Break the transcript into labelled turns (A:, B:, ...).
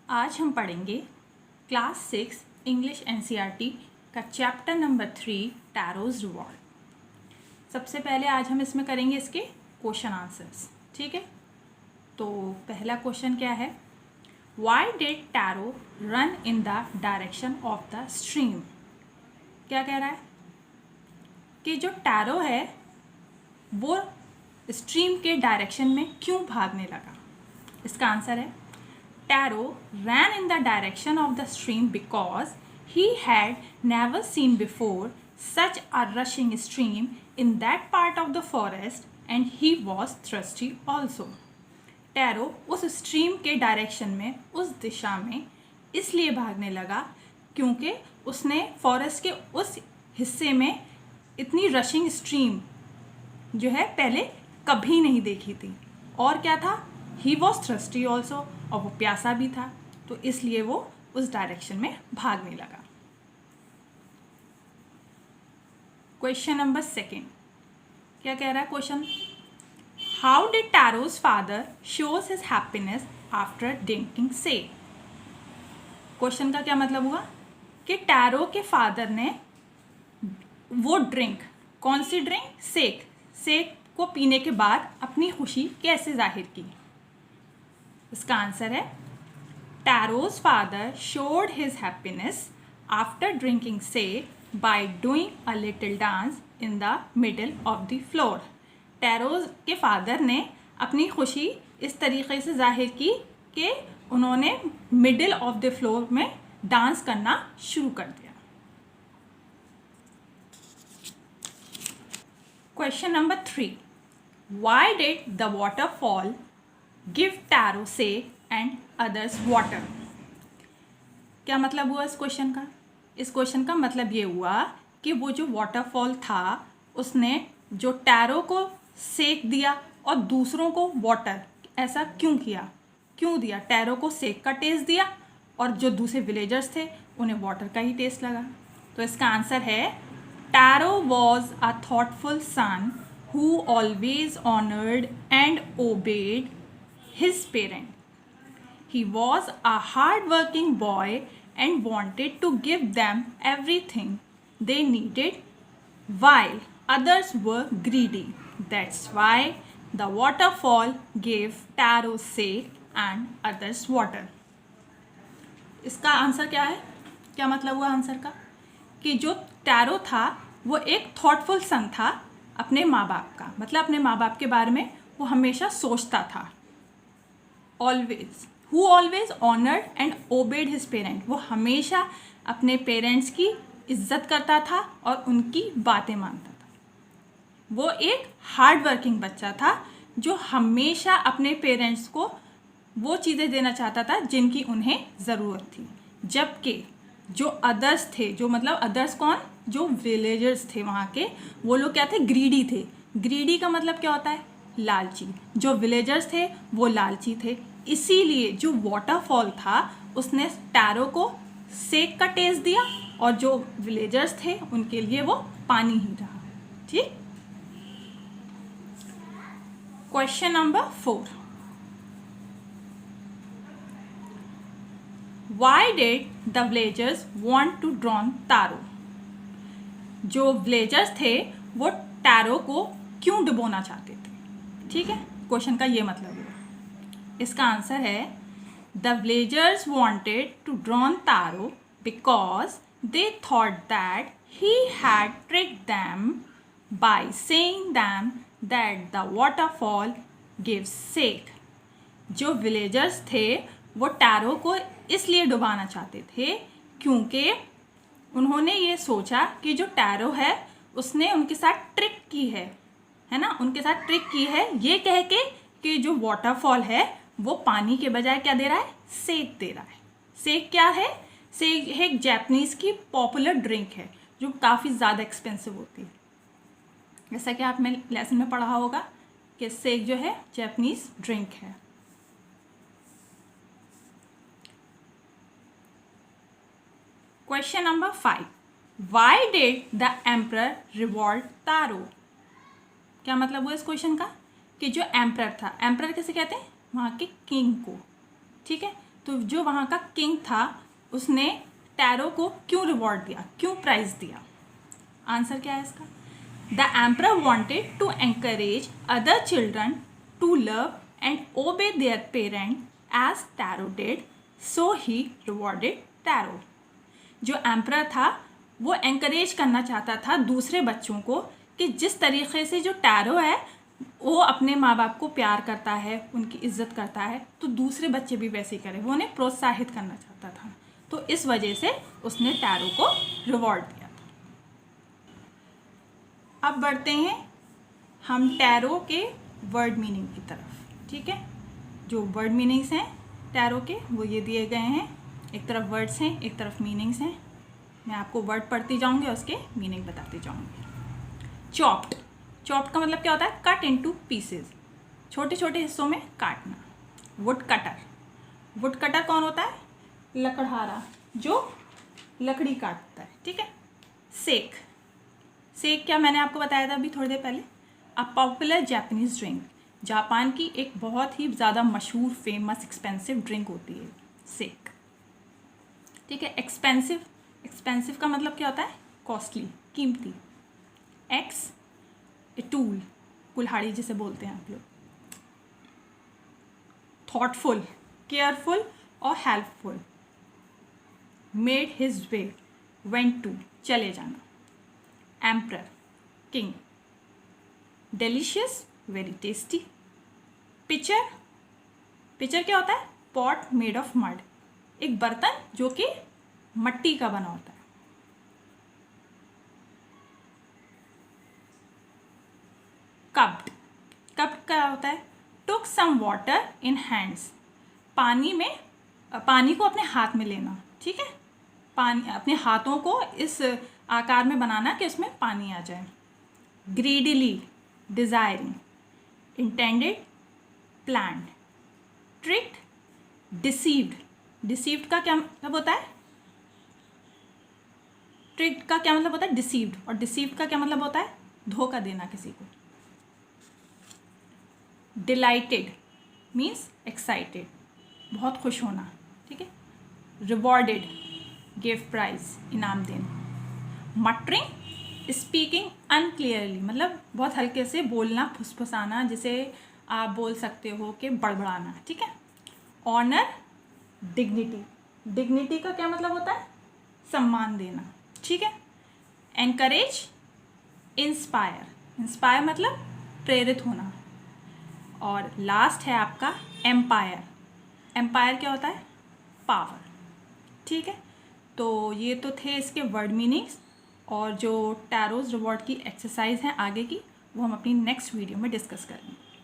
A: आज हम पढ़ेंगे क्लास 6 इंग्लिश एनसीईआरटी का चैप्टर नंबर 3 टैरोज रिवॉर्ड। सबसे पहले आज हम इसमें करेंगे इसके क्वेश्चन आंसर्स। ठीक है, तो पहला क्वेश्चन क्या है, why did tarot run in the direction of the stream. क्या कह रहा है कि जो टैरो है वो स्ट्रीम के डायरेक्शन में क्यों भागने लगा। इसका आंसर है Taro ran in the direction of the stream because he had never seen before such a rushing stream in that part of the forest and he was thirsty also. Taro उस stream के direction में, उस दिशा में इसलिए भागने लगा क्योंकि उसने फॉरेस्ट के उस हिस्से में इतनी रशिंग स्ट्रीम जो है पहले कभी नहीं देखी थी। और क्या था, ही वॉज थ्रस्टी ऑल्सो, और वो प्यासा भी था, तो इसलिए वो उस डायरेक्शन में भागने लगा। क्वेश्चन नंबर 2, क्या कह रहा है question, how did Taro's father shows his happiness after drinking से। क्वेश्चन का क्या मतलब हुआ कि टैरो के फादर ने वो ड्रिंक, कौन सी ड्रिंक, सेक को पीने के बाद अपनी खुशी कैसे जाहिर की। इसका आंसर है Taro's father showed his happiness after drinking sake by doing a little dance in the middle of the floor. Taro's के फादर ने अपनी खुशी इस तरीके से जाहिर की कि उन्होंने मिडल ऑफ द फ्लोर में डांस करना शुरू कर दिया। Question number 3, Y did the waterfall give tarot से एंड अदर्स वाटर। क्या मतलब हुआ इस क्वेश्चन का। इस क्वेश्चन का मतलब ये हुआ कि वो जो वाटरफॉल था उसने जो टैरो को सेक दिया और दूसरों को वाटर, ऐसा क्यों किया, क्यों दिया। टैरो को सेक का टेस्ट दिया और जो दूसरे विलेजर्स थे उन्हें वाटर का ही टेस्ट लगा। तो इसका आंसर है Taro was a thoughtful son who always honoured and obeyed his parent. He was a hard-working boy and wanted to give them everything they needed while others were greedy. That's why the waterfall gave Taro sake and others water. इसका answer क्या है, क्या मतलब हुआ answer का कि जो tarot था वो एक थॉटफुल सन था अपने माँ बाप का, मतलब अपने माँ बाप के बारे में वो हमेशा सोचता था। who always honored and obeyed his parent, वो हमेशा अपने पेरेंट्स की इज्जत करता था और उनकी बातें मानता था। वो एक हार्ड वर्किंग बच्चा था जो हमेशा अपने पेरेंट्स को वो चीज़ें देना चाहता था जिनकी उन्हें ज़रूरत थी। जबकि जो अदर्स थे, जो मतलब अदर्स कौन, जो विलेजर्स थे वहाँ के, वो लोग क्या थे, ग्रीडी थे। ग्रीडी का मतलब क्या होता है, लालची। जो विलेजर्स थे वो लालची थे, इसीलिए जो वाटरफॉल था उसने टैरो को सेक का टेस्ट दिया और जो विलेजर्स थे उनके लिए वो पानी ही रहा। ठीक। Question number 4, why did the villagers want to drown Taro. जो विलेजर्स थे वो टैरो को क्यों डुबोना चाहते थे। ठीक है, क्वेश्चन का ये मतलब हुआ। इसका आंसर है the villagers wanted to drown Taro because they thought that he had tricked them by saying them that the waterfall gives sake. जो विलेजर्स थे वो टैरो को इसलिए डुबाना चाहते थे क्योंकि उन्होंने ये सोचा कि जो टैरो है उसने उनके साथ ट्रिक की है ना, उनके साथ ट्रिक की है ये कह के कि जो वाटरफॉल है वो पानी के बजाय क्या दे रहा है, सेक दे रहा है। सेक क्या है, सेक एक जापानीज़ की पॉपुलर ड्रिंक है जो काफ़ी ज़्यादा एक्सपेंसिव होती है। जैसा कि आपने लेसन में पढ़ा होगा कि सेक जो है जापानीज़ ड्रिंक है। Question number 5, Y did the emperor revolt tarot. क्या मतलब हुआ इस क्वेश्चन का कि जो एम्परर था, एम्परर कैसे कहते हैं, वहाँ के किंग को। ठीक है, तो जो वहाँ का किंग था उसने टैरो को क्यों रिवॉर्ड दिया, क्यों प्राइज दिया? आंसर क्या है इसका? The emperor wanted to encourage other children to love and obey their parent as Taro did, so he rewarded Taro. जो एम्परर था वो एनकरेज करना चाहता था दूसरे बच्चों को कि जिस तरीके से जो टैरो है वो अपने माँ बाप को प्यार करता है, उनकी इज्जत करता है, तो दूसरे बच्चे भी वैसे ही करें। वो उन्हें प्रोत्साहित करना चाहता था, तो इस वजह से उसने टैरो को रिवॉर्ड दिया था। अब बढ़ते हैं हम टैरो के वर्ड मीनिंग की तरफ। ठीक है, जो वर्ड मीनिंग्स हैं टैरो के वो ये दिए गए हैं। एक तरफ वर्ड्स हैं, एक तरफ मीनिंग्स हैं। मैं आपको वर्ड पढ़ती जाऊंगी और उसके मीनिंग बताती जाऊंगी। चॉप्ड, चॉप्ड का मतलब क्या होता है? कट इनटू पीसेस, छोटे छोटे हिस्सों में काटना। वुड कटर, वुड कटर कौन होता है? लकड़हारा, जो लकड़ी काटता है। ठीक है। सेक, सेक क्या मैंने आपको बताया था अभी थोड़ी देर पहले, a popular Japanese drink, Japan की एक बहुत ही ज़्यादा मशहूर फेमस एक्सपेंसिव ड्रिंक होती है सेक। ठीक है। एक्सपेंसिव, एक्सपेंसिव का मतलब क्या होता है? कॉस्टली, कीमती। एक्स, ए टूल, कुल्हाड़ी जिसे बोलते हैं आप लोग। थॉटफुल, केयरफुल और helpful. Made his way, went to, चले जाना। Emperor, king. Delicious, very tasty. Pitcher, pitcher क्या होता है? पॉट मेड ऑफ मड, एक बर्तन जो कि मट्टी का बना होता है। कप्ड, कप्ड क्या होता है? टुक सम वाटर इन हैंड्स, पानी में, पानी को अपने हाथ में लेना। ठीक है, पानी अपने हाथों को इस आकार में बनाना कि उसमें पानी आ जाए। Greedily, desiring. Intended, planned. Tricked, deceived, deceived का क्या मतलब होता है? ट्रिक्ड का क्या मतलब होता है? डिसीव्ड। और डिसीव्ड का क्या मतलब होता है? धोखा देना किसी को। डिलाइटेड मीन्स एक्साइटेड, बहुत खुश होना। ठीक है। रिवॉर्डेड, गिव प्राइज, इनाम देना। मटरिंग, स्पीकिंग अनक्लियरली, मतलब बहुत हल्के से बोलना, फुसफुसाना, जिसे आप बोल सकते हो कि बड़बड़ाना। ठीक है। ऑनर, डिग्निटी, डिग्निटी का क्या मतलब होता है? सम्मान देना। ठीक है। एनकरेज, इंस्पायर, इंस्पायर मतलब प्रेरित होना। और लास्ट है आपका एम्पायर, एम्पायर क्या होता है? पावर। ठीक है। तो ये तो थे इसके वर्ड मीनिंग्स, और जो टैरोज रिवॉर्ड की एक्सरसाइज हैं आगे की, वो हम अपनी नेक्स्ट वीडियो में डिस्कस करेंगे।